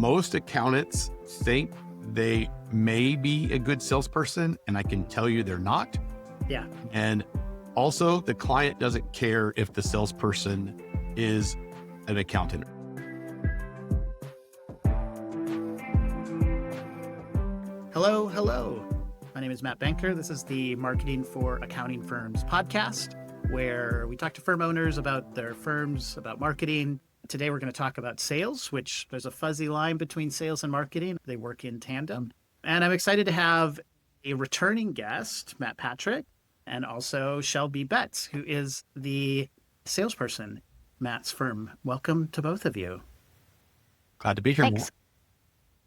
Most accountants think they may be a good salesperson, and I can tell you they're not. Yeah. And also, the client doesn't care if the salesperson is an accountant. Hello. My name is Matt Banker. This is the Marketing for Accounting Firms podcast, where we talk to firm owners about their firms, about marketing. Today, we're going to talk about sales, which there's a fuzzy line between sales and marketing. They work in tandem. And I'm excited to have a returning guest, Matt Patrick, and also Shelby Betts, who is the salesperson at Matt's firm. Welcome to both of you. Glad to be here. Thanks.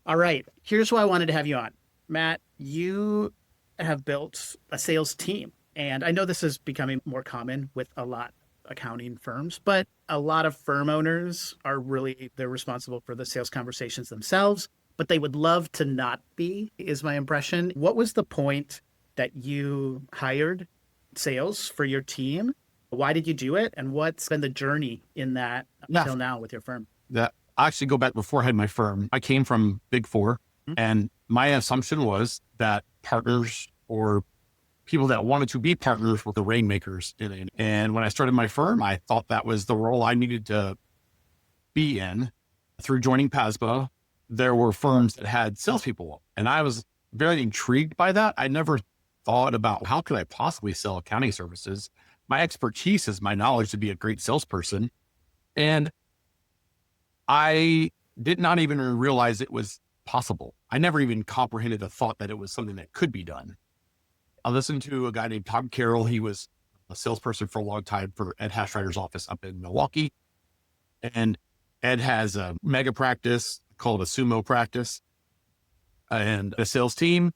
All right. Here's why I wanted to have you on. Matt, you have built a sales team. And I know this is becoming more common with a lot of accounting firms, but a lot of firm owners they're responsible for the sales conversations themselves, but they would love to not be, is my impression. What was the point that you hired sales for your team? Why did you do it? And what's been the journey in that until now with your firm? I actually go back before I had my firm. I came from Big Four, and my assumption was that partners or people that wanted to be partners were the rainmakers in it. And when I started my firm, I thought that was the role I needed to be in. Through joining PASBA, there were firms that had salespeople, and I was very intrigued by that. I never thought about how could I possibly sell accounting services. My expertise is my knowledge to be a great salesperson. And I did not even realize it was possible. I never even comprehended the thought that it was something that could be done. I listened to a guy named Tom Carroll. He was a salesperson for a long time for Ed Hashrider's office up in Milwaukee. And Ed has a mega practice called a sumo practice and a sales team.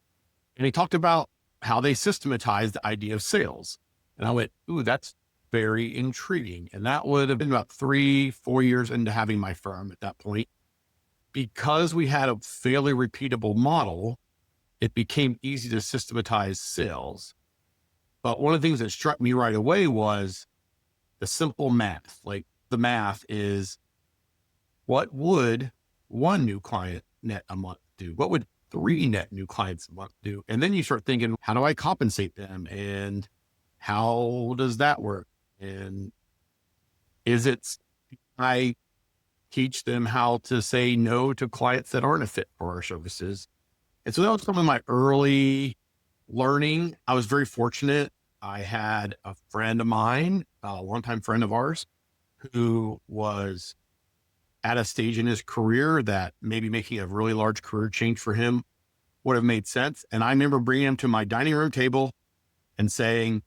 And he talked about how they systematize the idea of sales. And I went, ooh, that's very intriguing. And that would have been about 3-4 years into having my firm at that point. Because we had a fairly repeatable model, it became easy to systematize sales. But one of the things that struck me right away was the simple math. Like the math is, what would one new client net a month do? What would 3 net new clients a month do? And then you start thinking, how do I compensate them? And how does that work? And I teach them how to say no to clients that aren't a fit for our services. And so that was some of my early learning. I was very fortunate. I had a friend of mine, a longtime friend of ours, who was at a stage in his career that maybe making a really large career change for him would have made sense. And I remember bringing him to my dining room table and saying,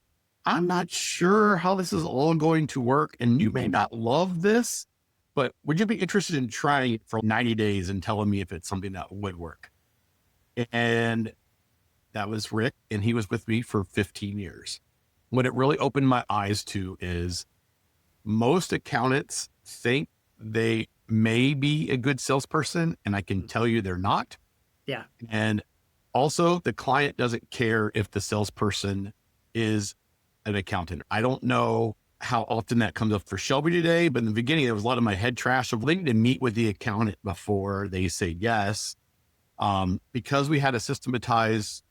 I'm not sure how this is all going to work, and you may not love this, but would you be interested in trying it for 90 days and telling me if it's something that would work? And that was Rick, and he was with me for 15 years. What it really opened my eyes to is most accountants think they may be a good salesperson, and I can tell you they're not. Yeah. And also, the client doesn't care if the salesperson is an accountant. I don't know how often that comes up for Shelby today, but in the beginning, there was a lot of my head trash of needing to meet with the accountant before they say yes, because we had a systematized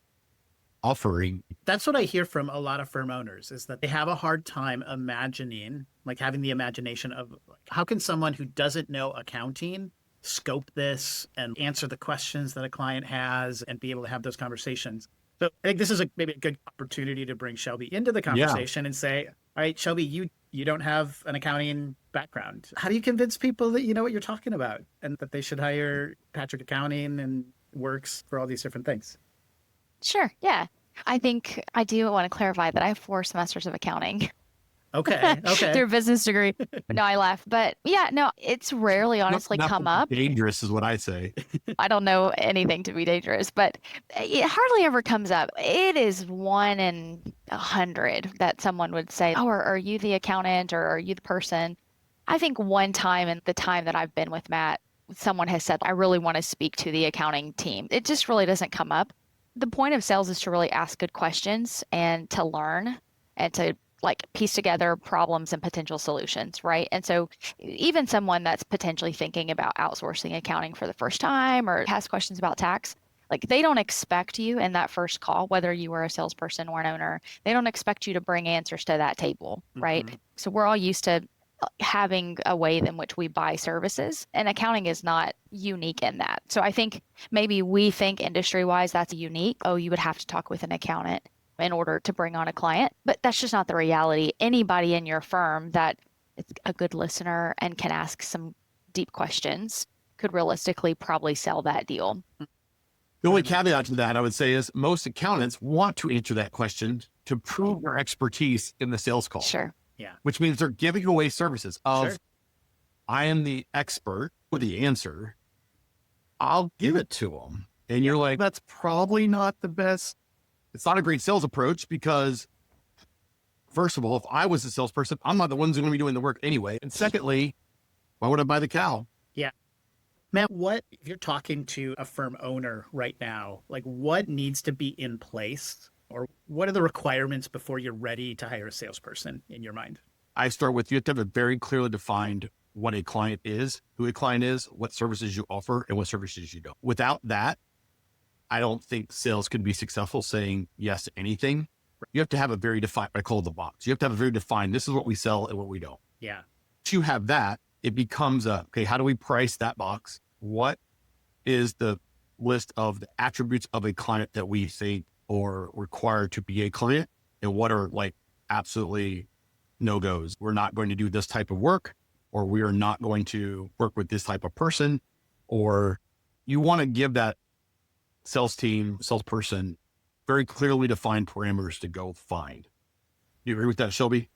offering. That's what I hear from a lot of firm owners, is that they have a hard time imagining, like having the imagination of how can someone who doesn't know accounting scope this and answer the questions that a client has and be able to have those conversations. So I think this is maybe a good opportunity to bring Shelby into the conversation and say, all right, Shelby, you don't have an accounting background. How do you convince people that you know what you're talking about and that they should hire Patrick Accounting and Works for all these different things? Sure. Yeah. I think I do want to clarify that I have 4 semesters of accounting. Okay. Through a business degree. No, I laugh. But yeah, no, it's rarely honestly come up. Dangerous is what I say. I don't know anything to be dangerous, but it hardly ever comes up. It is 1 in 100 that someone would say, oh, are you the accountant or are you the person? I think one time in the time that I've been with Matt, someone has said, I really want to speak to the accounting team. It just really doesn't come up. The point of sales is to really ask good questions and to learn and to like piece together problems and potential solutions, right? And so even someone that's potentially thinking about outsourcing accounting for the first time or has questions about tax, like they don't expect you in that first call, whether you are a salesperson or an owner, they don't expect you to bring answers to that table, right? So we're all used to having a way in which we buy services, and accounting is not unique in that. So I think maybe we think industry wise that's unique. Oh, you would have to talk with an accountant in order to bring on a client, but that's just not the reality. Anybody in your firm that is a good listener and can ask some deep questions could realistically probably sell that deal. The only caveat to that I would say is most accountants want to answer that question to prove their expertise in the sales call. Sure. Yeah. Which means they're giving away services of, Sure. I am the expert with the answer. I'll give it to them. And you're like, that's probably not the best. It's not a great sales approach because, first of all, if I was a salesperson, I'm not the ones who are going to be doing the work anyway. And secondly, why would I buy the cow? Yeah. Matt, if you're talking to a firm owner right now, like what needs to be in place or what are the requirements before you're ready to hire a salesperson in your mind? I start with you have to have a very clearly defined what a client is, who a client is, what services you offer, and what services you don't. Without that, I don't think sales can be successful saying yes to anything. You have to have a very defined, I call it the box. You have to have a very defined, this is what we sell and what we don't. Yeah. Once you have that, it becomes okay, how do we price that box? What is the list of the attributes of a client that we think or require to be a client? And what are like absolutely no-goes? We're not going to do this type of work, or we are not going to work with this type of person, or you want to give that salesperson very clearly defined parameters to go find. Do you agree with that, Shelby?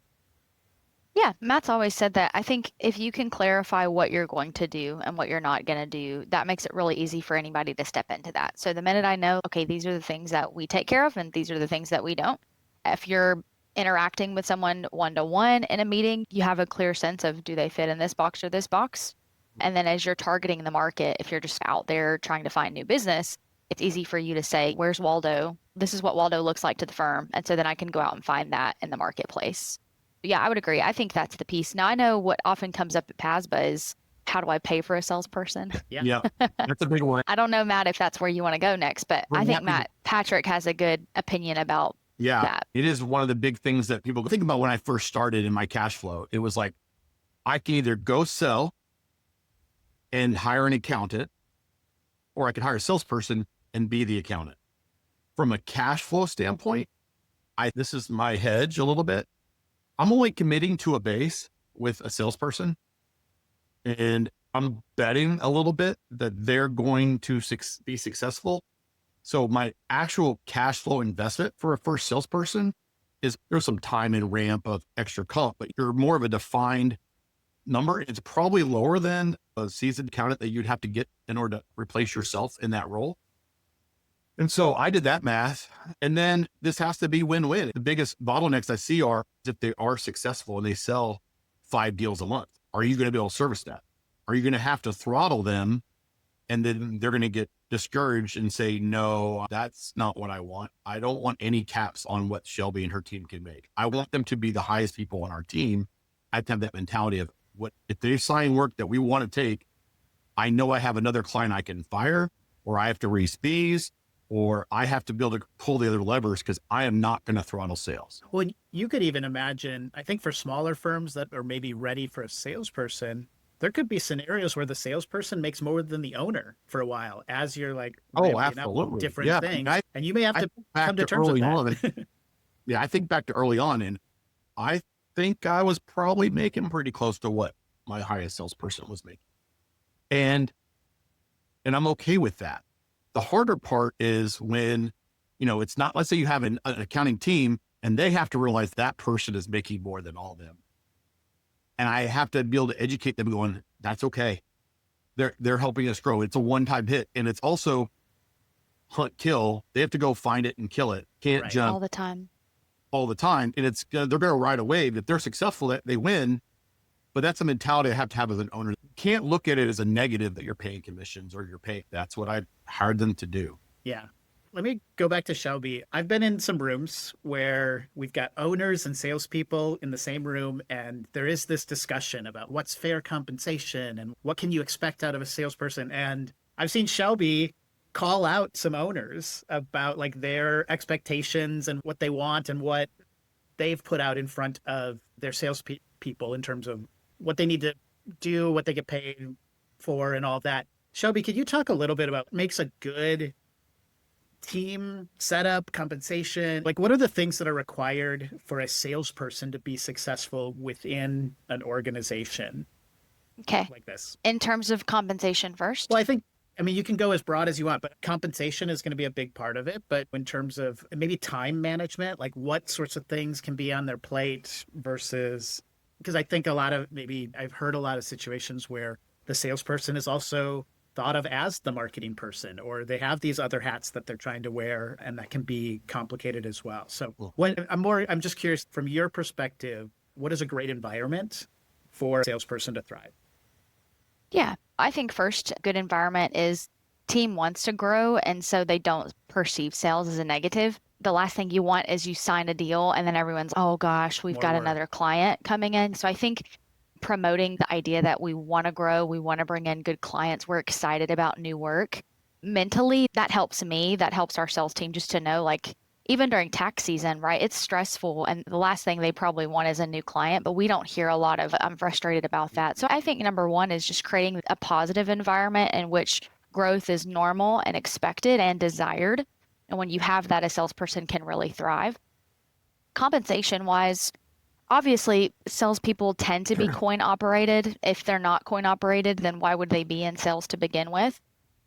Yeah, Matt's always said that. I think if you can clarify what you're going to do and what you're not going to do, that makes it really easy for anybody to step into that. So the minute I know, okay, these are the things that we take care of and these are the things that we don't. If you're interacting with someone one-to-one in a meeting, you have a clear sense of do they fit in this box or this box? And then as you're targeting the market, if you're just out there trying to find new business, it's easy for you to say, where's Waldo? This is what Waldo looks like to the firm. And so then I can go out and find that in the marketplace. Yeah, I would agree. I think that's the piece. Now, I know what often comes up at PASBA is how do I pay for a salesperson? Yeah, that's a big one. I don't know, Matt, if that's where you want to go next, but I think Patrick has a good opinion about that. It is one of the big things that people think about when I first started in my cash flow. It was like, I can either go sell and hire an accountant, or I could hire a salesperson and be the accountant. From a cash flow standpoint, this is my hedge a little bit. I'm only committing to a base with a salesperson, and I'm betting a little bit that they're going to be successful. So my actual cash flow investment for a first salesperson is there's some time and ramp of extra comp, but you're more of a defined number. It's probably lower than a seasoned accountant that you'd have to get in order to replace yourself in that role. And so I did that math, and then this has to be win-win. The biggest bottlenecks I see are if they are successful and they sell 5 deals a month, are you going to be able to service that? Are you going to have to throttle them, and then they're going to get discouraged and say, no, that's not what I want. I don't want any caps on what Shelby and her team can make. I want them to be the highest people on our team. I have to have that mentality of what if they sign work that we want to take, I know I have another client I can fire, or I have to raise fees, or I have to be able to pull the other levers because I am not going to throttle sales. Well, you could even imagine, I think for smaller firms that are maybe ready for a salesperson, there could be scenarios where the salesperson makes more than the owner for a while as you're like, absolutely. Different things. And you may have to come to terms with that. Yeah, I think back to early on, and I think I was probably making pretty close to what my highest salesperson was making. And I'm okay with that. The harder part is when, it's not, let's say you have an accounting team and they have to realize that person is making more than all of them. And I have to be able to educate them going, that's okay. They're helping us grow. It's a one-time hit. And it's also hunt, kill. They have to go find it and kill it. Can't jump all the time. And they're going to ride a wave. If they're successful, they win. But that's a mentality I have to have as an owner. You can't look at it as a negative that you're paying commissions or you're paying. That's what I hired them to do. Yeah. Let me go back to Shelby. I've been in some rooms where we've got owners and salespeople in the same room, and there is this discussion about what's fair compensation and what can you expect out of a salesperson. And I've seen Shelby call out some owners about like their expectations and what they want and what they've put out in front of their people in terms of what they need to do, what they get paid for, and all that. Shelby, could you talk a little bit about what makes a good team setup, compensation? Like, what are the things that are required for a salesperson to be successful within an organization Okay. like this? In terms of compensation first. Well, I mean, you can go as broad as you want, but compensation is going to be a big part of it. But in terms of maybe time management, like what sorts of things can be on their plate versus, because I think I've heard a lot of situations where the salesperson is also thought of as the marketing person, or they have these other hats that they're trying to wear, and that can be complicated as well. So I'm just curious from your perspective, what is a great environment for a salesperson to thrive? Yeah, I think first, a good environment is team wants to grow, and so they don't perceive sales as a negative. The last thing you want is you sign a deal and then everyone's, oh gosh, we've got another client coming in. So I think promoting the idea that we want to grow, we want to bring in good clients, we're excited about new work. Mentally, that helps me, that helps our sales team just to know, like, even during tax season, right? It's stressful. And the last thing they probably want is a new client, but we don't hear a lot of, I'm frustrated about that. So I think number one is just creating a positive environment in which growth is normal and expected and desired. And when you have that, a salesperson can really thrive. Compensation wise, obviously, salespeople tend to be coin operated. If they're not coin operated, then why would they be in sales to begin with?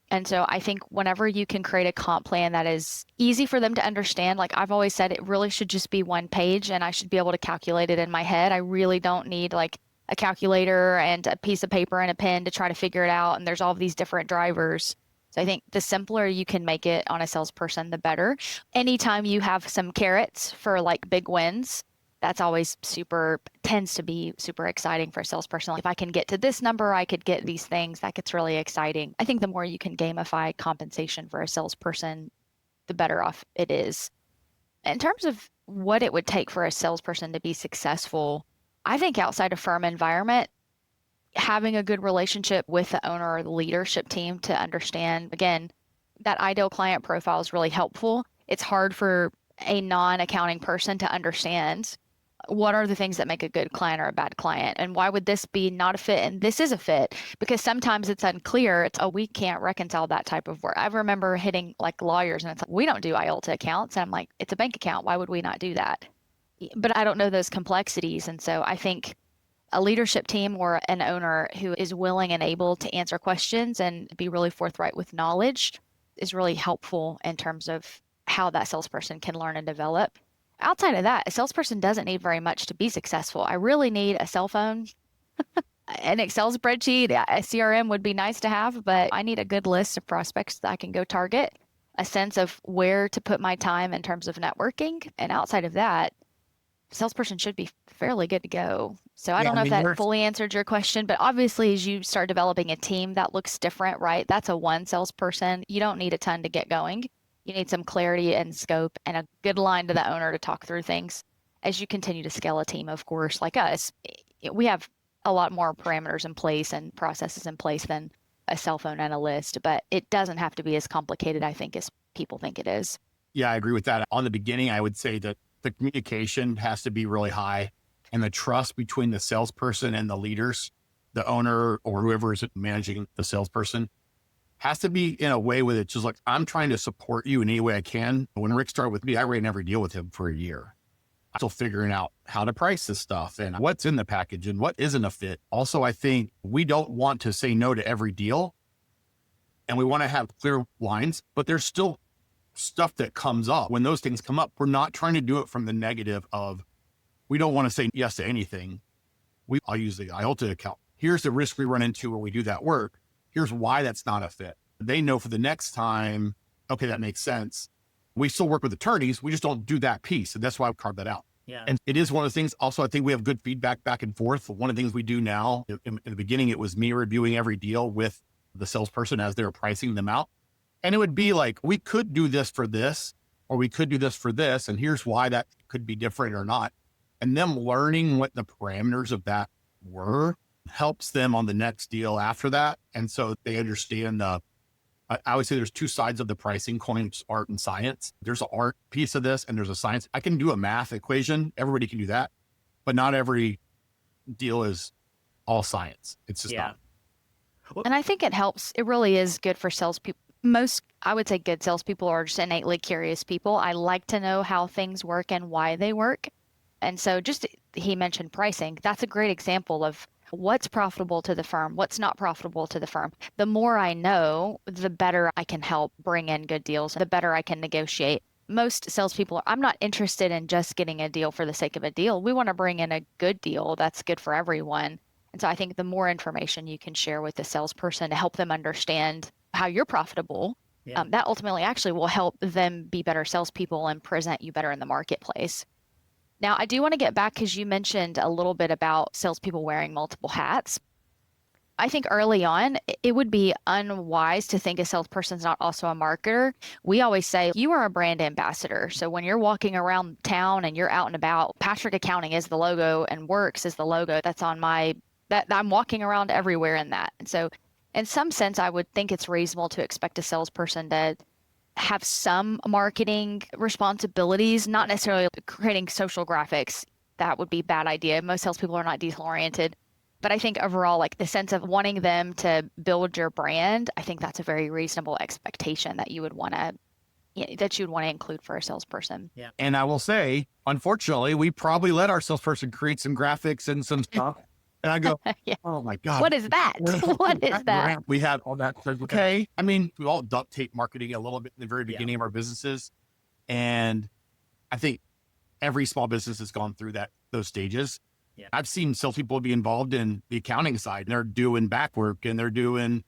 And so I think whenever you can create a comp plan that is easy for them to understand, like I've always said, it really should just be one page and I should be able to calculate it in my head. I really don't need like a calculator and a piece of paper and a pen to try to figure it out. And there's all these different drivers. So I think the simpler you can make it on a salesperson, the better. Anytime you have some carrots for like big wins, that's always tends to be super exciting for a salesperson. Like if I can get to this number, I could get these things. That gets really exciting. I think the more you can gamify compensation for a salesperson, the better off it is. In terms of what it would take for a salesperson to be successful, I think outside a firm environment, having a good relationship with the owner or the leadership team to understand, again, that ideal client profile is really helpful. It's hard for a non-accounting person to understand what are the things that make a good client or a bad client, and why would this be not a fit and this is a fit, because sometimes it's unclear. It's, oh, we can't reconcile that type of work. I remember hitting like lawyers and it's like, we don't do IOLTA accounts, and I'm like, it's a bank account, why would we not do that? But I don't know those complexities. And so I think a leadership team or an owner who is willing and able to answer questions and be really forthright with knowledge is really helpful in terms of how that salesperson can learn and develop. Outside of that, a salesperson doesn't need very much to be successful. I really need a cell phone, an Excel spreadsheet, a CRM would be nice to have, but I need a good list of prospects that I can go target, a sense of where to put my time in terms of networking. And outside of that, salesperson should be fairly good to go. So I don't know if that fully answered your question, but obviously as you start developing a team, that looks different, right? That's a one salesperson. You don't need a ton to get going. You need some clarity and scope and a good line to the owner to talk through things. As you continue to scale a team, of course, like us, we have a lot more parameters in place and processes in place than a cell phone and a list, but it doesn't have to be as complicated, I think, as people think it is. Yeah, I agree with that. On the beginning, I would say that the communication has to be really high, and the trust between the salesperson and the leaders, the owner or whoever is managing the salesperson, has to be in a way with it. Just like, I'm trying to support you in any way I can. When Rick started with me, I ran every deal with him for a year. I'm still figuring out how to price this stuff and what's in the package and what isn't a fit. Also, I think we don't want to say no to every deal, and we want to have clear lines, but there's still stuff that comes up. When those things come up, we're not trying to do it from the negative of, we don't want to say yes to anything. I'll use the IOLTA account. Here's the risk we run into when we do that work. Here's why that's not a fit. They know for the next time, okay, that makes sense. We still work with attorneys. We just don't do that piece. And that's why I've carved that out. Yeah. And it is one of the things. Also, I think we have good feedback back and forth. One of the things we do now, in the beginning, it was me reviewing every deal with the salesperson as they were pricing them out. And it would be like, we could do this for this, or we could do this for this. And here's why that could be different or not. And them learning what the parameters of that were helps them on the next deal after that. And so they understand I would say there's two sides of the pricing coin, art and science. There's an art piece of this and there's a science. I can do a math equation. Everybody can do that, but not every deal is all science. It's just not. And I think it helps. It really is good for salespeople. Most, I would say good salespeople are just innately curious people. I like to know how things work and why they work. And so he mentioned pricing. That's a great example of what's profitable to the firm, what's not profitable to the firm. The more I know, the better I can help bring in good deals, the better I can negotiate. Most salespeople, I'm not interested in just getting a deal for the sake of a deal. We want to bring in a good deal that's good for everyone. And so I think the more information you can share with the salesperson to help them understand how you're profitable, that ultimately actually will help them be better salespeople and present you better in the marketplace. Now, I do want to get back because you mentioned a little bit about salespeople wearing multiple hats. I think early on, it would be unwise to think a salesperson's not also a marketer. We always say you are a brand ambassador. So when you're walking around town and you're out and about, Patrick Accounting is the logo and Works is the logo that's on that I'm walking around everywhere in that. And so in some sense, I would think it's reasonable to expect a salesperson to have some marketing responsibilities, not necessarily creating social graphics. That would be a bad idea. Most salespeople are not detail oriented. But I think overall, like the sense of wanting them to build your brand, I think that's a very reasonable expectation that you would want to include for a salesperson. Yeah. And I will say, unfortunately, we probably let our salesperson create some graphics and some stuff. And I go, oh my God. What is that? What is that? We had all that. Okay. I mean, we all duct tape marketing a little bit in the very beginning of our businesses. And I think every small business has gone through those stages. Yeah. I've seen salespeople be involved in the accounting side. They're doing back work and they're doing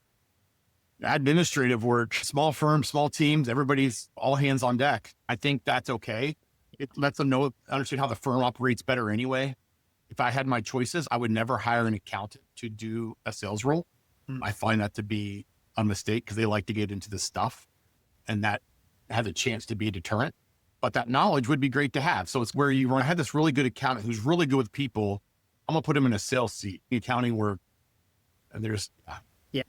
administrative work, small firms, small teams, everybody's all hands on deck. I think that's okay. It lets them understand how the firm operates better anyway. If I had my choices, I would never hire an accountant to do a sales role. I find that to be a mistake because they like to get into the stuff and that has a chance to be a deterrent. But that knowledge would be great to have. So it's where I had this really good accountant who's really good with people. I'm going to put him in a sales seat. Accounting work, and there's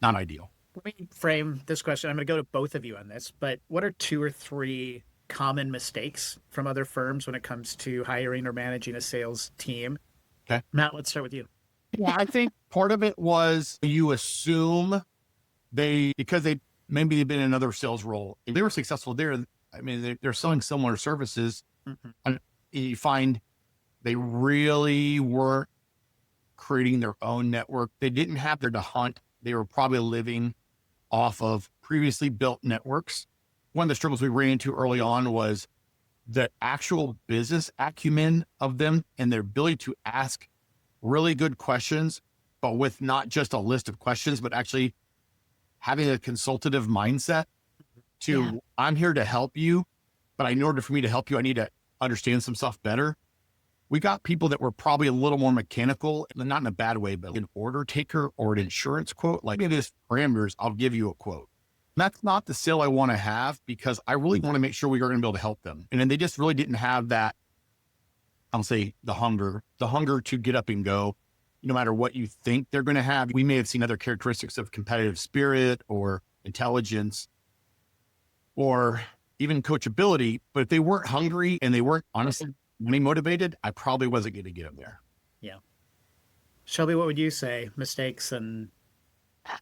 not ideal. Let me frame this question. I'm going to go to both of you on this, but what are 2 or 3 common mistakes from other firms when it comes to hiring or managing a sales team? Okay. Matt, let's start with you. Yeah, I think part of it was you assume because maybe they've been in another sales role. If they were successful there, I mean, they're selling similar services. And you find they really weren't creating their own network. They didn't have there to hunt. They were probably living off of previously built networks. One of the struggles we ran into early on was the actual business acumen of them and their ability to ask really good questions, but with not just a list of questions, but actually having a consultative mindset to, I'm here to help you, but in order for me to help you, I need to understand some stuff better. We got people that were probably a little more mechanical, not in a bad way, but an order taker or an insurance quote, like maybe this parameters, I'll give you a quote. That's not the sale I want to have because I really want to make sure we are going to be able to help them. And then they just really didn't have that, I'll say the hunger to get up and go, no matter what you think they're going to have. We may have seen other characteristics of competitive spirit or intelligence or even coachability, but if they weren't hungry and they weren't honestly money motivated, I probably wasn't going to get them there. Yeah. Shelby, what would you say? Mistakes and...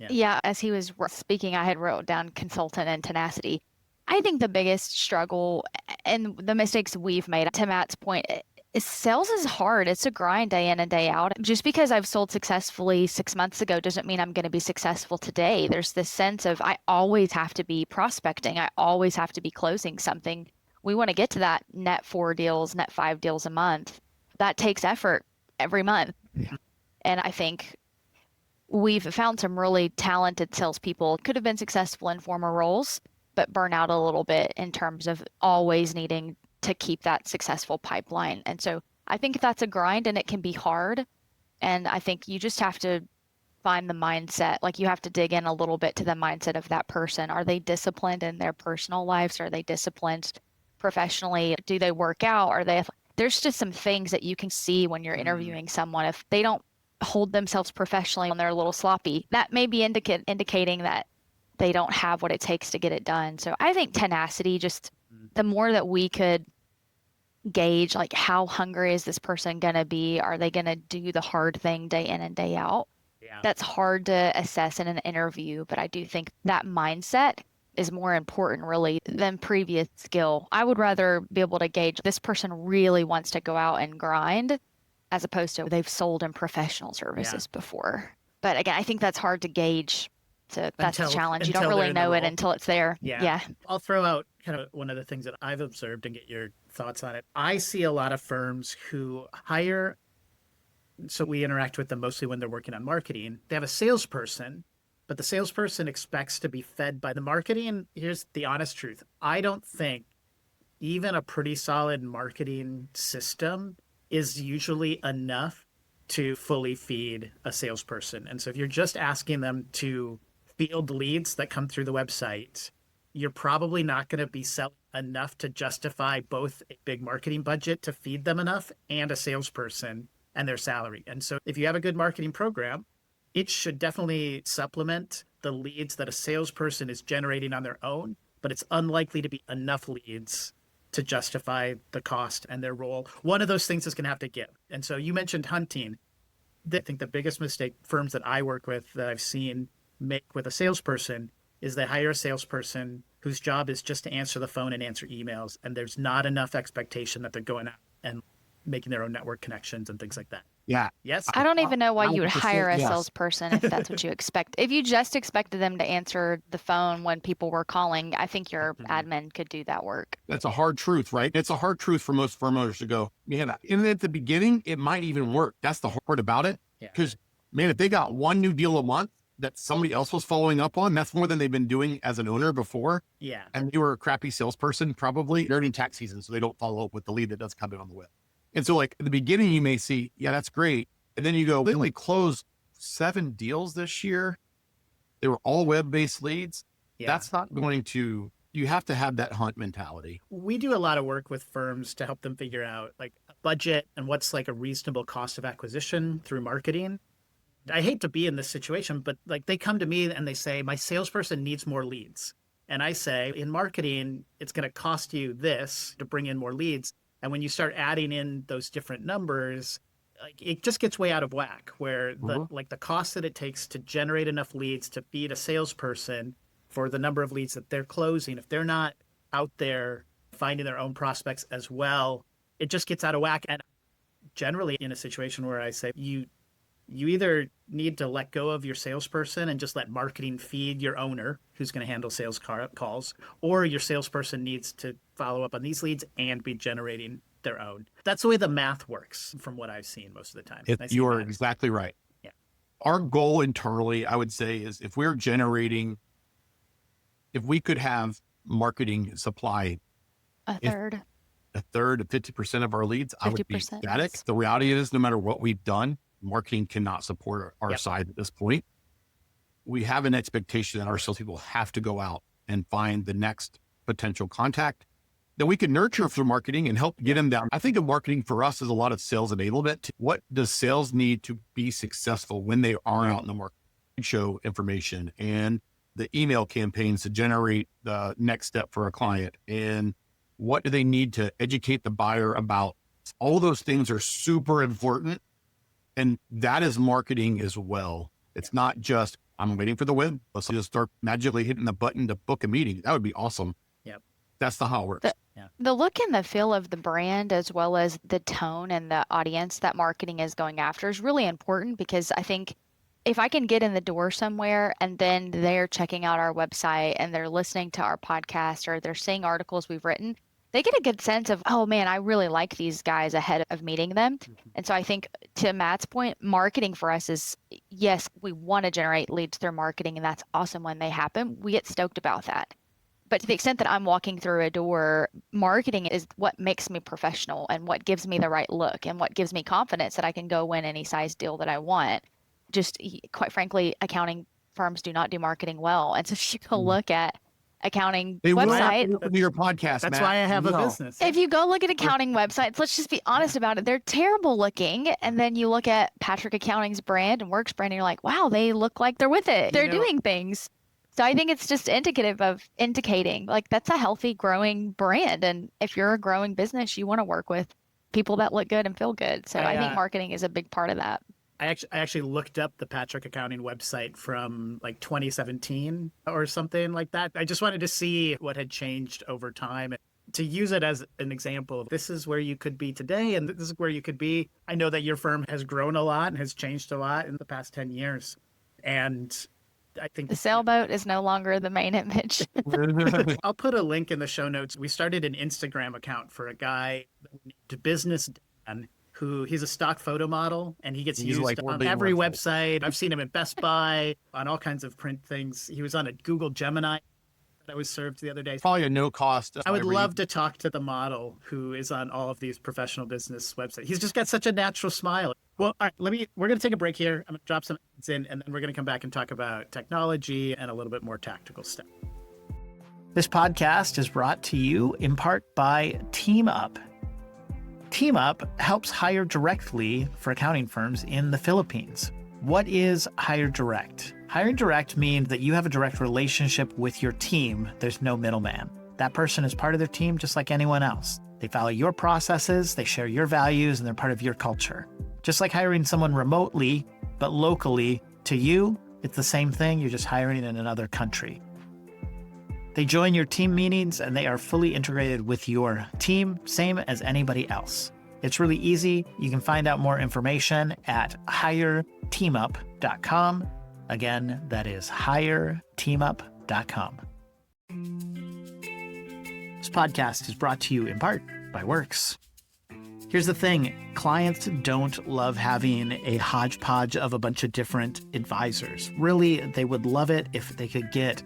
Yeah, as he was speaking, I had wrote down consultant and tenacity. I think the biggest struggle and the mistakes we've made, to Matt's point, is sales is hard. It's a grind day in and day out. Just because I've sold successfully 6 months ago doesn't mean I'm going to be successful today. There's this sense of I always have to be prospecting. I always have to be closing something. We want to get to that net 4 deals, net 5 deals a month. That takes effort every month. Yeah. And I think we've found some really talented salespeople could have been successful in former roles, but burn out a little bit in terms of always needing to keep that successful pipeline. And so I think that's a grind and it can be hard. And I think you just have to find the mindset. Like you have to dig in a little bit to the mindset of that person. Are they disciplined in their personal lives? Are they disciplined professionally? Do they work out? There's just some things that you can see when you're interviewing someone. If they don't hold themselves professionally and they're a little sloppy, that may be indicating that they don't have what it takes to get it done. So I think tenacity, just the more that we could gauge, like how hungry is this person going to be? Are they going to do the hard thing day in and day out? Yeah. That's hard to assess in an interview, but I do think that mindset is more important really than previous skill. I would rather be able to gauge this person really wants to go out and grind as opposed to they've sold in professional services before. But again, I think that's hard to gauge. So that's the challenge. You don't really know it until it's there. Yeah. I'll throw out kind of one of the things that I've observed and get your thoughts on it. I see a lot of firms who hire, so we interact with them mostly when they're working on marketing. They have a salesperson, but the salesperson expects to be fed by the marketing. Here's the honest truth. I don't think even a pretty solid marketing system is usually enough to fully feed a salesperson. And so if you're just asking them to field leads that come through the website, you're probably not going to be selling enough to justify both a big marketing budget to feed them enough and a salesperson and their salary. And so if you have a good marketing program, it should definitely supplement the leads that a salesperson is generating on their own, but it's unlikely to be enough leads to justify the cost and their role. One of those things is going to have to give. And so you mentioned hunting. I think the biggest mistake firms that I work with that I've seen make with a salesperson is they hire a salesperson whose job is just to answer the phone and answer emails. And there's not enough expectation that they're going out and making their own network connections and things like that. Yeah. Yes. I don't even know why you would 100% hire a yes. salesperson if that's what you expect. If you just expected them to answer the phone when people were calling, I think your admin could do that work. That's a hard truth, right? It's a hard truth for most firm owners to go, man, and at the beginning, it might even work. That's the hard part about it. Because, man, if they got one new deal a month that somebody else was following up on, that's more than they've been doing as an owner before. Yeah. And you were a crappy salesperson, probably. They're in tax season, so they don't follow up with the lead that does come in on the web. And so, like, at the beginning, you may see, yeah, that's great. And then you go, they only closed 7 deals this year. They were all web-based leads. Yeah. That's not going to, you have to have that hunt mentality. We do a lot of work with firms to help them figure out like a budget and what's like a reasonable cost of acquisition through marketing. I hate to be in this situation, but like they come to me and they say, my salesperson needs more leads. And I say, in marketing, it's going to cost you this to bring in more leads. And when you start adding in those different numbers, like it just gets way out of whack where the like the cost that it takes to generate enough leads to feed a salesperson for the number of leads that they're closing, if they're not out there finding their own prospects as well, it just gets out of whack. And generally in a situation where I say you either need to let go of your salesperson and just let marketing feed your owner who's going to handle sales calls, or your salesperson needs to follow up on these leads and be generating their own. That's the way the math works from what I've seen most of the time. You are exactly right. Yeah. Our goal internally, I would say, is if we're generating, if we could have marketing supply A third to 50% of our leads, I would be 50%, ecstatic. yes. The reality is, no matter what we've done, marketing cannot support our side at this point. We have an expectation that our salespeople have to go out and find the next potential contact that we can nurture through marketing and help get them down. I think of marketing for us as a lot of sales enablement. What does sales need to be successful when they are out in the market? Show information and the email campaigns to generate the next step for a client. And what do they need to educate the buyer about? All those things are super important. And that is marketing as well. It's not just, I'm waiting for the web. Let's just start magically hitting the button to book a meeting. That would be awesome. Yep. That's not how it works. The look and the feel of the brand, as well as the tone and the audience that marketing is going after, is really important, because I think if I can get in the door somewhere and then they're checking out our website and they're listening to our podcast or they're seeing articles we've written, they get a good sense of, oh man, I really like these guys ahead of meeting them. And so I think, to Matt's point, marketing for us is, yes, we want to generate leads through marketing, and that's awesome when they happen. We get stoked about that. But to the extent that I'm walking through a door, marketing is what makes me professional and what gives me the right look and what gives me confidence that I can go win any size deal that I want. quite frankly, accounting firms do not do marketing well. And so if you go look at accounting They will website, listen to your podcast, That's Matt. why I have a No. business. if you go look at accounting websites, let's just be honest about it. They're terrible looking. And then you look at Patrick Accounting's brand and Works brand, and you're like, wow, they look like they're with it. They're doing things. So I think it's just indicating like that's a healthy, growing brand. And if you're a growing business, you want to work with people that look good and feel good. So I think marketing is a big part of that. I actually looked up the Patrick Accounting website from like 2017 or something like that. I just wanted to see what had changed over time, to use it as an example of this is where you could be today and this is where you could be. I know that your firm has grown a lot and has changed a lot in the past 10 years. And I think the sailboat is no longer the main image. I'll put a link in the show notes. We started an Instagram account for a guy named Business Dan, who he's a stock photo model, and he gets used like on every website. I've seen him at Best Buy on all kinds of print things. He was on a Google Gemini that I was served the other day. Probably a no cost. I would love to talk to the model who is on all of these professional business websites. He's just got such a natural smile. Well, all right, we're going to take a break here. I'm going to drop some ads in, and then we're going to come back and talk about technology and a little bit more tactical stuff. This podcast is brought to you in part by TeamUp. TeamUp helps hire directly for accounting firms in the Philippines. What is hire direct? Hire direct means that you have a direct relationship with your team. There's no middleman. That person is part of their team just like anyone else. They follow your processes, they share your values, and they're part of your culture. Just like hiring someone remotely, but locally to you, it's the same thing. You're just hiring in another country. They join your team meetings and they are fully integrated with your team, same as anybody else. It's really easy. You can find out more information at hireteamup.com. Again, that is hireteamup.com. This podcast is brought to you in part by Works. Here's the thing. Clients don't love having a hodgepodge of a bunch of different advisors. Really, they would love it if they could get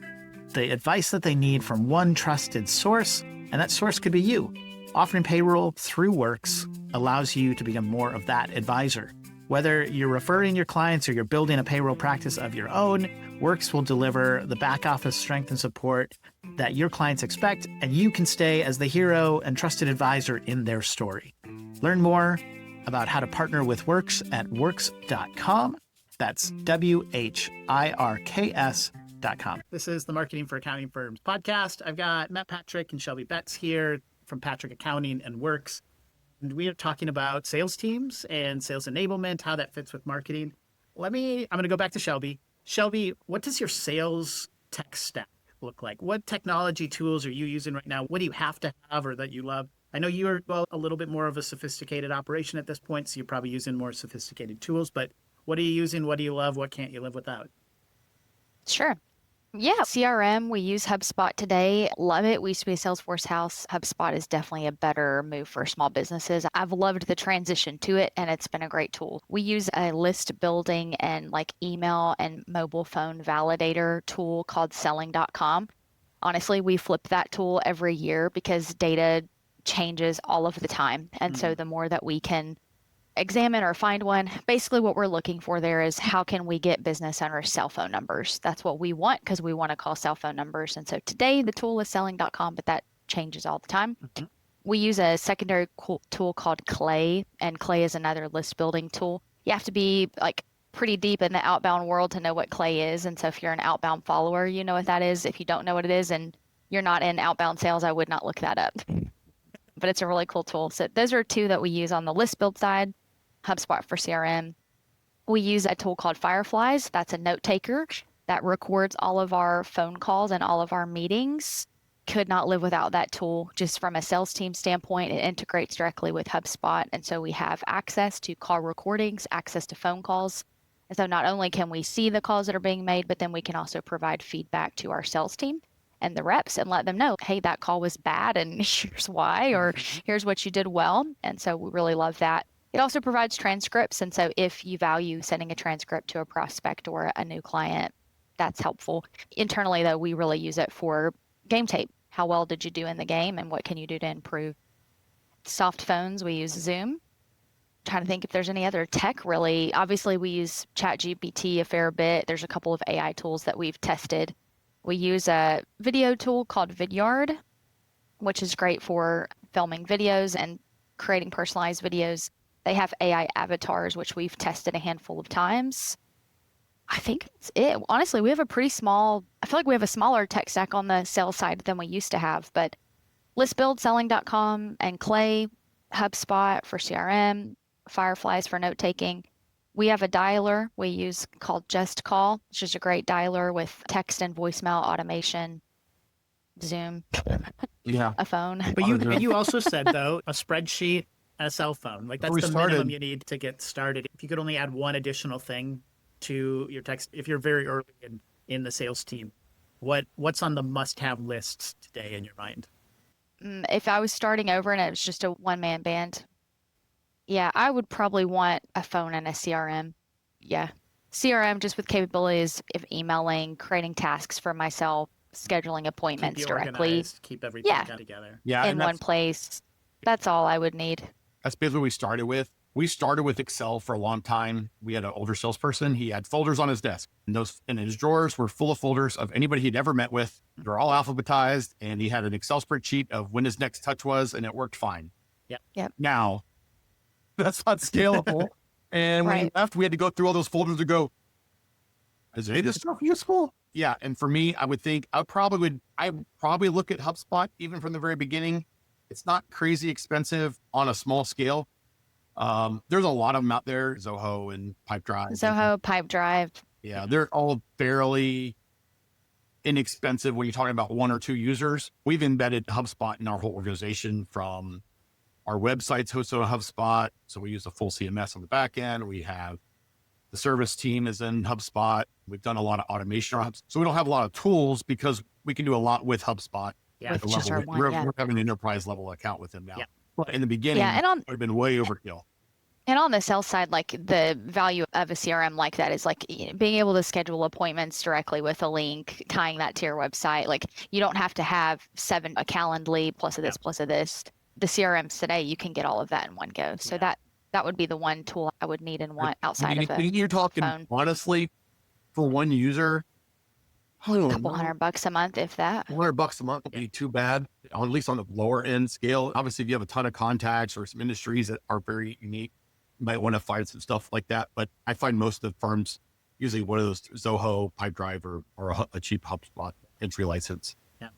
the advice that they need from one trusted source, and that source could be you. Offering payroll through Works allows you to become more of that advisor. Whether you're referring your clients or you're building a payroll practice of your own, Works will deliver the back office strength and support that your clients expect, and you can stay as the hero and trusted advisor in their story. Learn more about how to partner with Works at works.com. That's WHIRKS.com. This is the Marketing for Accounting Firms podcast. I've got Matt, Patrick, and Shelby Betts here from Patrick Accounting and Works. And we are talking about sales teams and sales enablement, how that fits with marketing. I'm going to go back to Shelby. Shelby, what does your sales tech stack look like? What technology tools are you using right now? What do you have to have or that you love? I know you're a little bit more of a sophisticated operation at this point, so you're probably using more sophisticated tools, but what are you using? What do you love? What can't you live without? Sure. Yeah, CRM, we use HubSpot today. Love it. We used to be a Salesforce house. HubSpot is definitely a better move for small businesses. I've loved the transition to it, and it's been a great tool. We use a list building and like email and mobile phone validator tool called selling.com. Honestly, we flip that tool every year because data changes all of the time. And so the more that we can examine or find one, basically what we're looking for there is how can we get business owners' cell phone numbers? That's what we want because we want to call cell phone numbers. And so today the tool is selling.com, but that changes all the time. We use a secondary tool called Clay, and Clay is another list building tool. You have to be like pretty deep in the outbound world to know what Clay is. And so if you're an outbound follower, you know what that is. If you don't know what it is and you're not in outbound sales, I would not look that up. But it's a really cool tool. So those are two that we use on the list build side. HubSpot for CRM. We use a tool called Fireflies. That's a note taker that records all of our phone calls and all of our meetings. Could not live without that tool. Just from a sales team standpoint, it integrates directly with HubSpot. And so we have access to call recordings, access to phone calls. And so not only can we see the calls that are being made, but then we can also provide feedback to our sales team and the reps and let them know, hey, that call was bad and here's why, or here's what you did well. And so we really love that. It also provides transcripts. And so if you value sending a transcript to a prospect or a new client, that's helpful. Internally, though, we really use it for game tape. How well did you do in the game and what can you do to improve? Soft phones, we use Zoom. Trying to think if there's any other tech really. Obviously, we use ChatGPT a fair bit. There's a couple of AI tools that we've tested. We use a video tool called Vidyard, which is great for filming videos and creating personalized videos. They have AI avatars, which we've tested a handful of times. I think that's it. Honestly, we have a pretty small, I feel like we have a smaller tech stack on the sales side than we used to have, but listbuildselling.com and Clay, HubSpot for CRM, Fireflies for note taking. We have a dialer we use called Just Call, which is a great dialer with text and voicemail automation, Zoom, Yeah. a phone. But you also said, though, a spreadsheet and a cell phone. Like, that's the minimum you need to get started. If you could only add one additional thing to your text, if you're very early in the sales team, what's on the must-have lists today in your mind? If I was starting over and it was just a one-man band, yeah, I would probably want a phone and a CRM. Yeah. CRM just with capabilities of emailing, creating tasks for myself, scheduling appointments Keep you directly. organized, keep everything together. Yeah. In one place. That's all I would need. That's basically what we started with. We started with Excel for a long time. We had an older salesperson. He had folders on his desk, and those in his drawers were full of folders of anybody he'd ever met with. They're all alphabetized, and he had an Excel spreadsheet of when his next touch was, and it worked fine. Yep. Now, that's not scalable. And when he left, we had to go through all those folders to go, is any of this stuff useful? Yeah. And for me, I would think I'd probably look at HubSpot even from the very beginning. It's not crazy expensive on a small scale. There's a lot of them out there, Zoho and Pipedrive. Yeah, they're all fairly inexpensive when you're talking about one or two users. We've embedded HubSpot in our whole organization, from our websites hosted on HubSpot. So we use a full CMS on the back end. We have the service team is in HubSpot. We've done a lot of automation on HubSpot. So we don't have a lot of tools because we can do a lot with HubSpot. Yeah, With just our one, we're having an enterprise level account with them now. Yeah. But in the beginning, it would have been way overkill. And on the sales side, like the value of a CRM like that is like being able to schedule appointments directly with a link, tying that to your website. Like you don't have to have a Calendly plus of this, plus of this. The CRMs today, you can get all of that in one go. So that would be the one tool I would need and want outside of a You're talking phone. Honestly, for one user, A couple $100 a month, if that. $100 a month would be too bad, at least on the lower end scale. Obviously, if you have a ton of contacts or some industries that are very unique, you might want to find some stuff like that. But I find most of the firms usually one of those Zoho, Pipedrive, or a cheap HubSpot entry license. Yeah.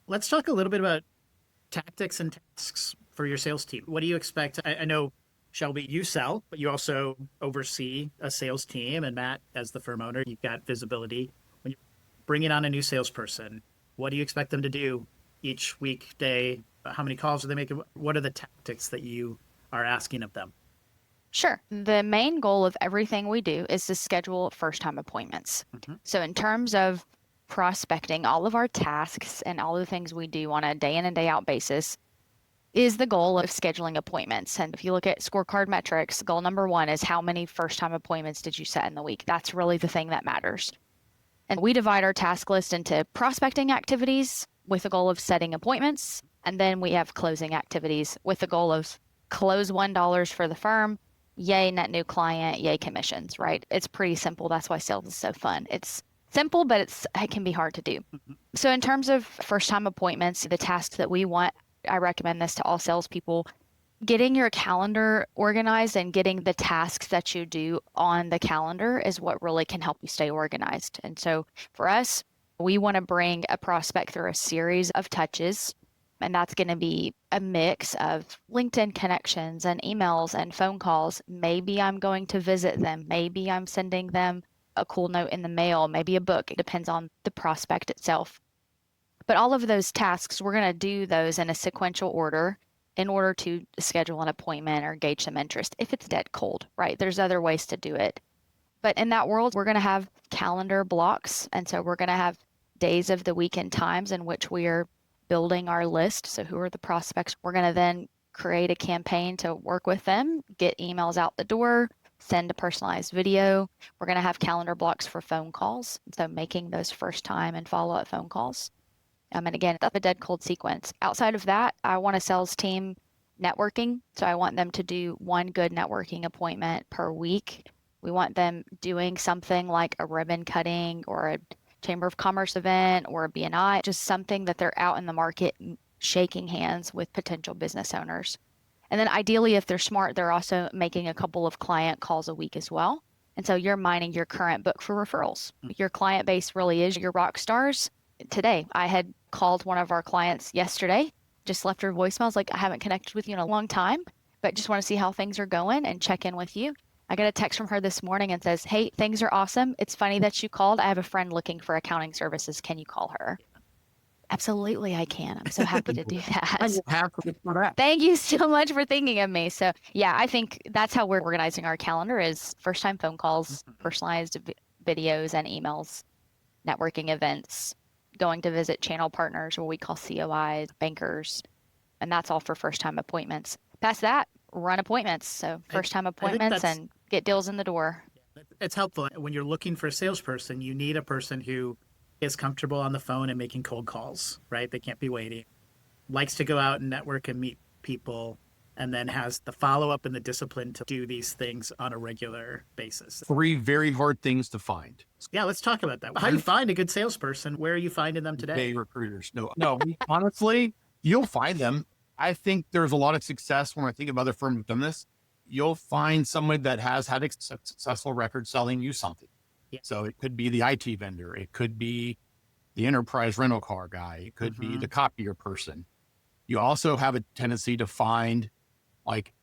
Let's talk a little bit about tactics and tasks for your sales team. What do you expect? I know, Shelby, you sell, but you also oversee a sales team. And Matt, as the firm owner, you've got visibility. When you're bringing on a new salesperson, what do you expect them to do each weekday? How many calls are they making? What are the tactics that you are asking of them? Sure. The main goal of everything we do is to schedule first-time appointments. Mm-hmm. So in terms of prospecting, all of our tasks and all the things we do on a day in and day out basis is the goal of scheduling appointments. And if you look at scorecard metrics, goal number one is how many first-time appointments did you set in the week? That's really the thing that matters. And we divide our task list into prospecting activities with the goal of setting appointments. And then we have closing activities with the goal of close $1 for the firm, yay net new client, yay commissions, right? It's pretty simple. That's why sales is so fun. It's simple, but it can be hard to do. So in terms of first-time appointments, the tasks that we want, I recommend this to all salespeople. Getting your calendar organized and getting the tasks that you do on the calendar is what really can help you stay organized. And so for us, we want to bring a prospect through a series of touches. And that's going to be a mix of LinkedIn connections and emails and phone calls. Maybe I'm going to visit them. Maybe I'm sending them a cool note in the mail, maybe a book. It depends on the prospect itself. But all of those tasks, we're going to do those in a sequential order in order to schedule an appointment or gauge some interest if it's dead cold, right? There's other ways to do it. But in that world, we're going to have calendar blocks. And so we're going to have days of the week and times in which we are building our list. So who are the prospects? We're going to then create a campaign to work with them, get emails out the door, send a personalized video. We're going to have calendar blocks for phone calls. So making those first time and follow-up phone calls. And again, that's a dead cold sequence. Outside of that, I want a sales team networking. So I want them to do one good networking appointment per week. We want them doing something like a ribbon cutting or a Chamber of Commerce event or a BNI, just something that they're out in the market shaking hands with potential business owners. And then ideally, if they're smart, they're also making a couple of client calls a week as well. And so you're mining your current book for referrals. Your client base really is your rock stars. Today, I had called one of our clients yesterday, just left her voicemails like, I haven't connected with you in a long time, but just want to see how things are going and check in with you. I got a text from her this morning and says, hey, things are awesome. It's funny that you called. I have a friend looking for accounting services. Can you call her? Absolutely, I can. I'm so happy to do that. Thank you so much for thinking of me. So yeah, I think that's how we're organizing our calendar is first time phone calls, personalized videos and emails, networking events, going to visit channel partners, what we call COIs, bankers, and that's all for first time appointments. Past that, run appointments. So first time appointments and get deals in the door. It's helpful. When you're looking for a salesperson, you need a person who is comfortable on the phone and making cold calls, right? They can't be waiting. Likes to go out and network and meet people, and then has the follow-up and the discipline to do these things on a regular basis. 3 very hard things to find. Yeah, let's talk about that. How do you find a good salesperson? Where are you finding them today? Pay recruiters. No, honestly, you'll find them. I think there's a lot of success when I think of other firms who've done this. You'll find someone that has had a successful record selling you something. Yeah. So it could be the IT vendor. It could be the enterprise rental car guy. It could be the copier person. You also have a tendency to find, like,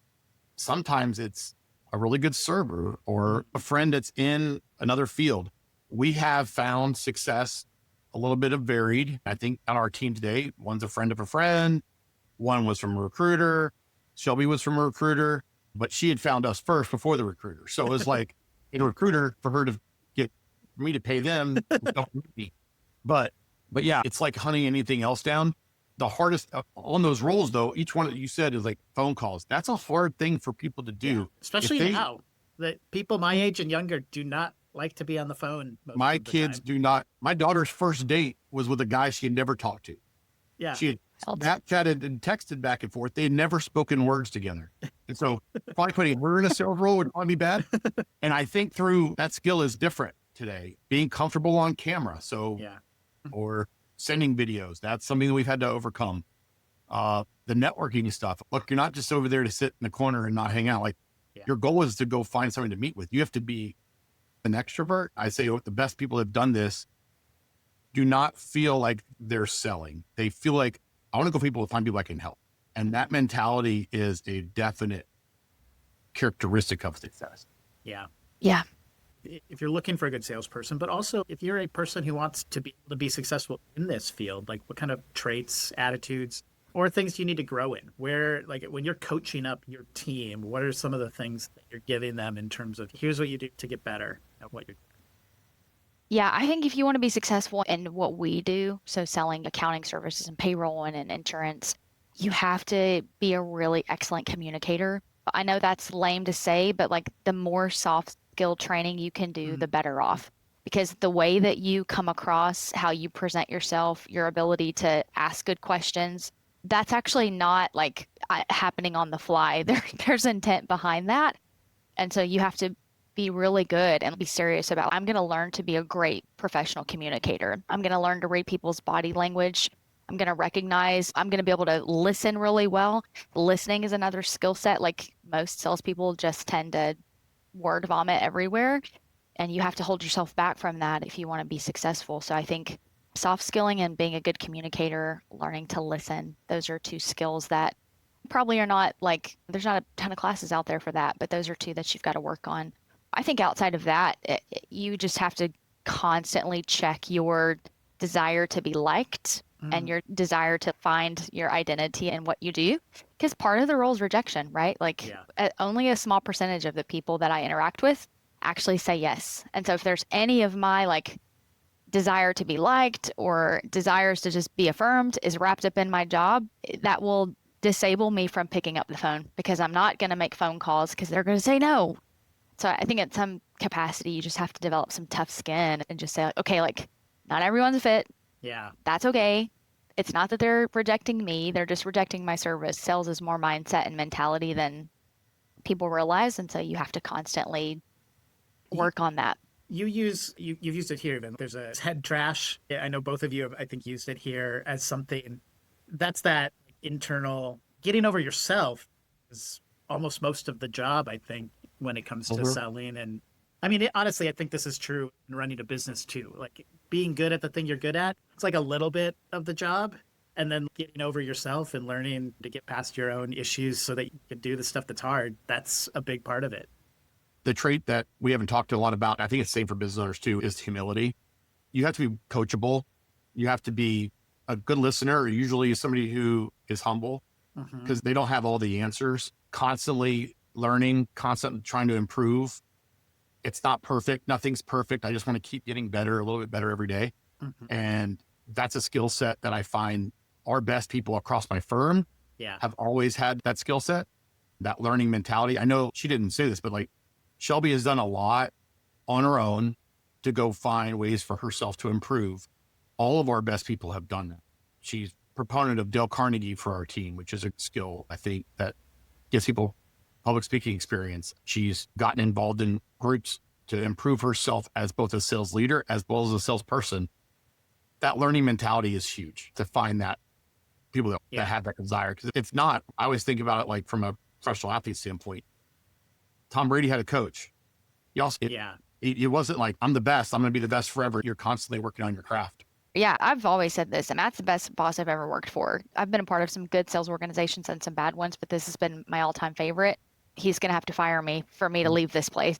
sometimes it's a really good server or a friend that's in another field. We have found success a little bit of varied. I think on our team today, one's a friend of a friend. One was from a recruiter. Shelby was from a recruiter, but she had found us first before the recruiter. So it was like a recruiter for her to get me to pay them. But yeah, it's like hunting anything else down. The hardest on those roles, though, each one that you said is like phone calls. That's a hard thing for people to do. Yeah, especially now that people my age and younger do not like to be on the phone. My kids do not. My daughter's first date was with a guy she had never talked to. Yeah. She had Snapchatted and texted back and forth. They had never spoken words together. And so probably putting her in a sales role would probably be bad. And I think through that skill is different today. Being comfortable on camera. So, or sending videos. That's something that we've had to overcome. The networking stuff. Look, you're not just over there to sit in the corner and not hang out. Like your goal is to go find someone to meet with. You have to be an extrovert. I say the best people have done this do not feel like they're selling. They feel like, I want to go find people I can help. And that mentality is a definite characteristic of success. Yeah. Yeah. If you're looking for a good salesperson, but also if you're a person who wants to be successful in this field, like what kind of traits, attitudes, or things you need to grow in? Where, like when you're coaching up your team, what are some of the things that you're giving them in terms of here's what you do to get better at what you're doing? Yeah, I think if you want to be successful in what we do, so selling accounting services and payroll and insurance, you have to be a really excellent communicator. I know that's lame to say, but like the more soft skill training you can do, the better off. Because the way that you come across, how you present yourself, your ability to ask good questions, that's actually not like happening on the fly. There's intent behind that. And so you have to be really good and be serious about, I'm going to learn to be a great professional communicator. I'm going to learn to read people's body language. I'm going to recognize, I'm going to be able to listen really well. Listening is another skill set. Like most salespeople just tend to word vomit everywhere. And you have to hold yourself back from that if you want to be successful. So I think soft skilling and being a good communicator, learning to listen, those are 2 skills that probably are not like, there's not a ton of classes out there for that, but those are 2 that you've got to work on. I think outside of that, you just have to constantly check your desire to be liked and your desire to find your identity in what you do. Because part of the role is rejection, right? Like only a small percentage of the people that I interact with actually say yes. And so if there's any of my like desire to be liked or desires to just be affirmed is wrapped up in my job, that will disable me from picking up the phone because I'm not going to make phone calls because they're going to say no. So I think at some capacity, you just have to develop some tough skin and just say, like, okay, like not everyone's a fit. Yeah. That's okay. It's not that they're rejecting me, they're just rejecting my service. Sales is more mindset and mentality than people realize. And so you have to constantly work on that. You've used it here even. There's a head trash. Yeah, I know both of you have, I think, used it here as something that's that internal getting over yourself is almost most of the job, I think, when it comes to selling. And I mean, honestly, I think this is true in running a business too. Like being good at the thing you're good at, it's like a little bit of the job. And then getting over yourself and learning to get past your own issues so that you can do the stuff that's hard. That's a big part of it. The trait that we haven't talked a lot about, I think it's same for business owners too, is humility. You have to be coachable. You have to be a good listener, usually somebody who is humble because they don't have all the answers. Constantly learning, constantly trying to improve. It's not perfect. Nothing's perfect. I just want to keep getting better, a little bit better every day. And that's a skill set that I find our best people across my firm have always had that skill set, that learning mentality. I know she didn't say this, but like Shelby has done a lot on her own to go find ways for herself to improve. All of our best people have done that. She's a proponent of Dale Carnegie for our team, which is a skill, I think, that gives people public speaking experience. She's gotten involved in groups to improve herself as both a sales leader as well as a salesperson. That learning mentality is huge to find that people that have that desire. Because if not, I always think about it like from a professional athlete standpoint. Tom Brady had a coach. He also, it wasn't like, I'm the best, I'm going to be the best forever. You're constantly working on your craft. Yeah, I've always said this, and Matt's the best boss I've ever worked for. I've been a part of some good sales organizations and some bad ones, but this has been my all-time favorite. He's going to have to fire me for me to leave this place,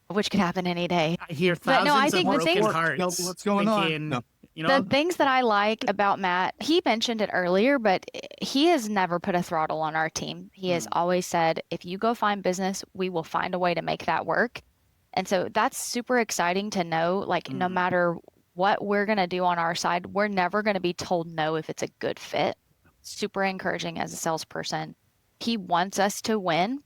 which could happen any day. I hear thousands of broken hearts. No, what's going on? No. You know, The things that I like about Matt, he mentioned it earlier, but he has never put a throttle on our team. He has always said, if you go find business, we will find a way to make that work. And so that's super exciting to know, like, no matter what we're going to do on our side, we're never going to be told no if it's a good fit. Super encouraging as a salesperson. He wants us to win.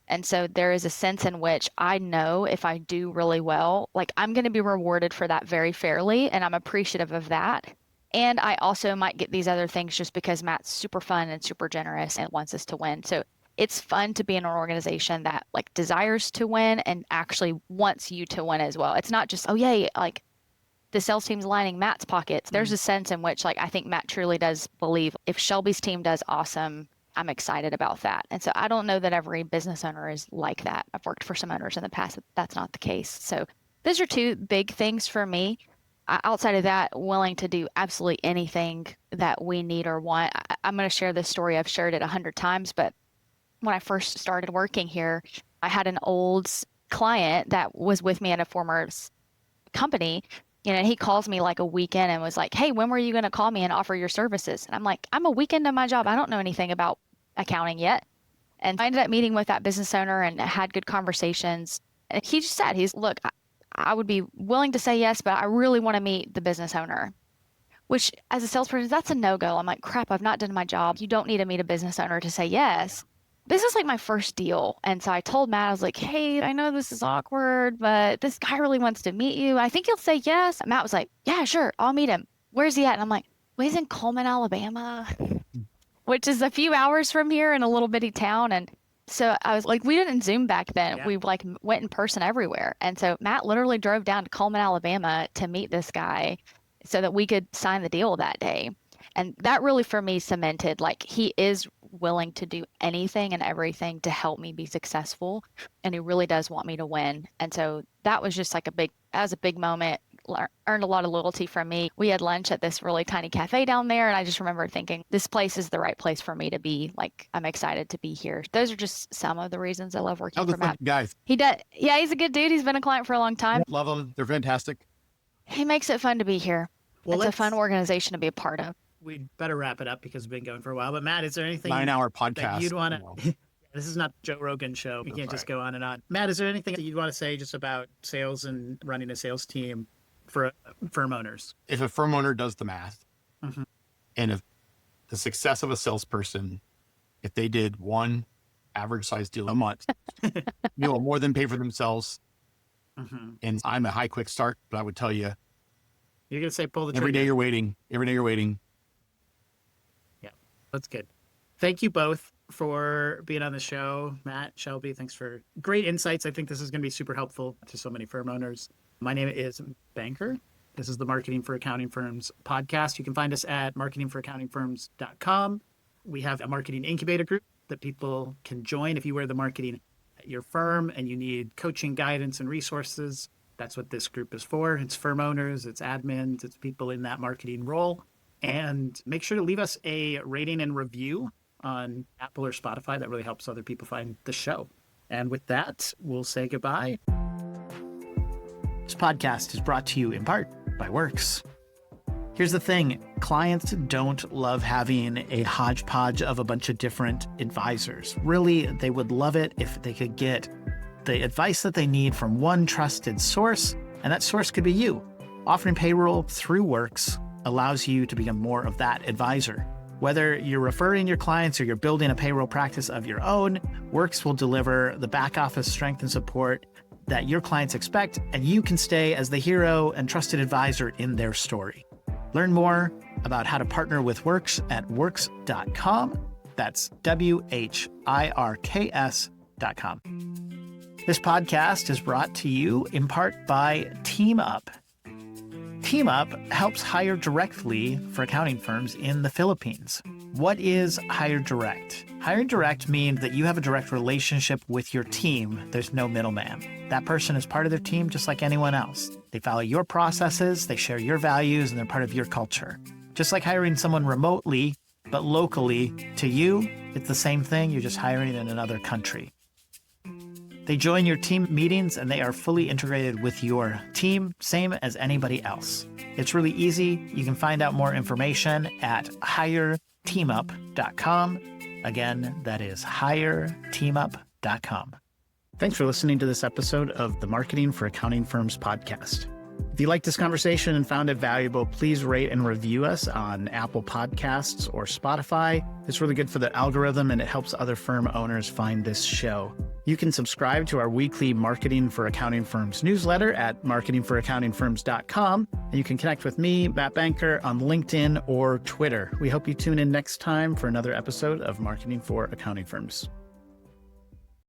And so there is a sense in which I know if I do really well, like I'm going to be rewarded for that very fairly. And I'm appreciative of that. And I also might get these other things just because Matt's super fun and super generous and wants us to win. So it's fun to be in an organization that like desires to win and actually wants you to win as well. It's not just, oh, yay, like the sales team's lining Matt's pockets. There's a sense in which like I think Matt truly does believe if Shelby's team does awesome, I'm excited about that. And so I don't know that every business owner is like that. I've worked for some owners in the past that's not the case. So those are two big things for me. Outside of that, willing to do absolutely anything that we need or want. I'm going to share this story. I've shared it 100 times, but when I first started working here, I had an old client that was with me at a former company. You know, he calls me like a weekend and was like, hey, when were you going to call me and offer your services? And I'm like, I'm a week into my job. I don't know anything about accounting yet. And I ended up meeting with that business owner and had good conversations. And he just said, look, I would be willing to say yes, but I really want to meet the business owner, which as a salesperson, that's a no-go. I'm like, crap, I've not done my job. You don't need to meet a business owner to say yes. This is like my first deal. And so I told Matt, I was like, hey, I know this is awkward, but this guy really wants to meet you. I think he'll say yes. And Matt was like, yeah, sure, I'll meet him. Where's he at? And I'm like, well, he's in Coleman, Alabama, which is a few hours from here in a little bitty town. And so I was like, we didn't Zoom back then. Yeah. We like went in person everywhere. And so Matt literally drove down to Coleman, Alabama to meet this guy so that we could sign the deal that day. And that really for me cemented, like he is willing to do anything and everything to help me be successful. And he really does want me to win. And so that was just like a big moment, earned a lot of loyalty from me. We had lunch at this really tiny cafe down there. And I just remember thinking, this place is the right place for me to be. Like, I'm excited to be here. Those are just some of the reasons I love working for Matt. Guys. He does. Yeah, he's a good dude. He's been a client for a long time. Love them. They're fantastic. He makes it fun to be here. Well, it's a fun organization to be a part of. We'd better wrap it up because we've been going for a while. But Matt, is there anything 9-hour podcast that you'd want to? This is not Joe Rogan show. We can't just go on and on. Matt, is there anything that you'd want to say just about sales and running a sales team for firm owners? If a firm owner does the math, and if the success of a salesperson, if they did one average size deal a month, you will more than pay for themselves. And I'm a high quick start, but I would tell you, you're gonna say pull the trigger. Every day you're waiting. That's good. Thank you both for being on the show. Matt, Shelby, thanks for great insights. I think this is going to be super helpful to so many firm owners. My name is Banker. This is the Marketing for Accounting Firms podcast. You can find us at marketingforaccountingfirms.com. We have a marketing incubator group that people can join if you wear the marketing at your firm and you need coaching, guidance, and resources. That's what this group is for. It's firm owners, it's admins, it's people in that marketing role. And make sure to leave us a rating and review on Apple or Spotify. That really helps other people find the show. And with that, we'll say goodbye. This podcast is brought to you in part by Works. Here's the thing. Clients don't love having a hodgepodge of a bunch of different advisors. Really, they would love it if they could get the advice that they need from one trusted source, and that source could be you. Offering payroll through Works allows you to become more of that advisor. Whether you're referring your clients or you're building a payroll practice of your own, Works will deliver the back office strength and support that your clients expect, and you can stay as the hero and trusted advisor in their story. Learn more about how to partner with Works at works.com. That's WHIRKS.com. This podcast is brought to you in part by TeamUp. TeamUp helps hire directly for accounting firms in the Philippines. What is Hire Direct? Hire Direct means that you have a direct relationship with your team. There's no middleman. That person is part of their team just like anyone else. They follow your processes, they share your values, and they're part of your culture. Just like hiring someone remotely, but locally to you, it's the same thing. You're just hiring in another country. They join your team meetings and they are fully integrated with your team, same as anybody else. It's really easy. You can find out more information at hireteamup.com. Again, that is hireteamup.com. Thanks for listening to this episode of the Marketing for Accounting Firms podcast. If you liked this conversation and found it valuable, please rate and review us on Apple Podcasts or Spotify. It's really good for the algorithm and it helps other firm owners find this show. You can subscribe to our weekly Marketing for Accounting Firms newsletter at marketingforaccountingfirms.com. And you can connect with me, Matt Banker, on LinkedIn or Twitter. We hope you tune in next time for another episode of Marketing for Accounting Firms.